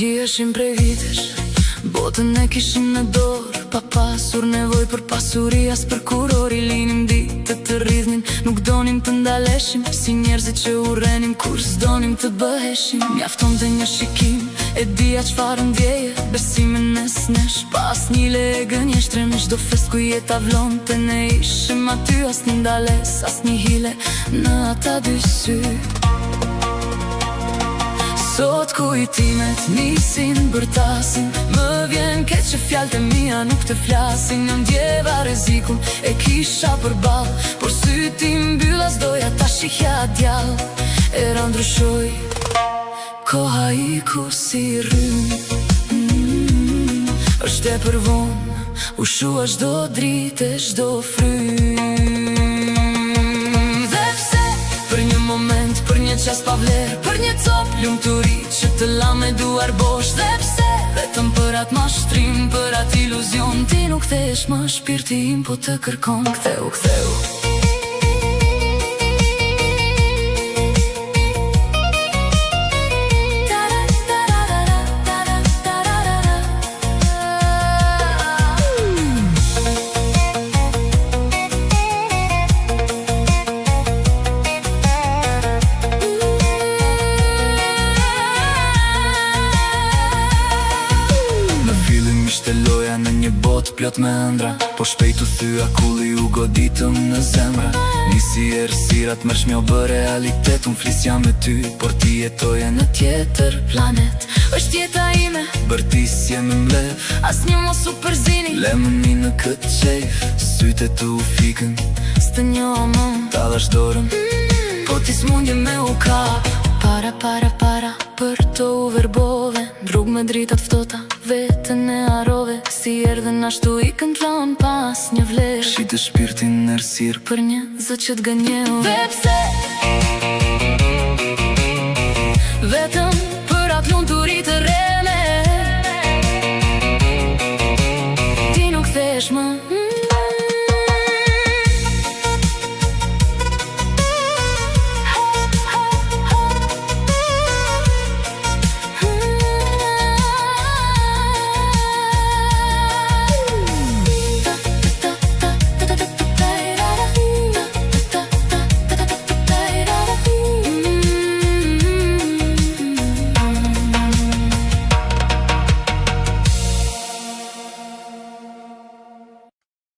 Gjiheshim prej vitesh, botën e kishim në dorë, pa pasur nevoj për pasuri as për kuror. I linim ditë të rridhnin, nuk donim të ndaleshim, si njerëzit që urrenim kur s'donim të bëheshim. Mjafton të një shikim, e dija çfarë ndjeje, besimin mes nesh, pas një legë njeshtre në çdo fest ku jeta vlonte. Ne ishim aty, as një ndales, as një hile në ata dy sy. Sot kujtimet nisin bërtasin, më vjen keq që fjalët e mia nuk të flasin. Në ndjeva rrezikun e kisha përballë, por syt i mbyll as doja ta shihja djallë. Era ndryshoi, koha iku si rrym, është e përvonë, u shua çdo dritë e çdo frym. Dhe pse, për një moment, për një qas pa vlerë, për një cop lumturi që të la me duar bosh. Dhe pse, vetëm për atë mashtrim, për atë iluzion, ti nuk kthesh më shpirti im, po të kërkon ktheu, ktheu. Ishte loja në një botë plot me ëndra, po shpejt u thya kulli, u goditëm në zemra. Nisi errësirat mërshmi o bë realitet, unë flisja me ty, por ti jetoje në tjetër planet. Është jeta ime, bërtisje me mlev, as një mos u përzini, lemëni në këtë qejf, syte tu u fikën, s'të njoha më, ta dhash dorën, po ti s'mundje me u kap. Para, për të u verbove, rrug me dritat ftohta, vetën e harove. Si erdhen ashtu i këndlon pas një vlerë, shite shpirtin në errësirë, për një zë që t'gënjeu. Dhe pse, vetëm për atë lumturi të rreme, ti nuk kthesh më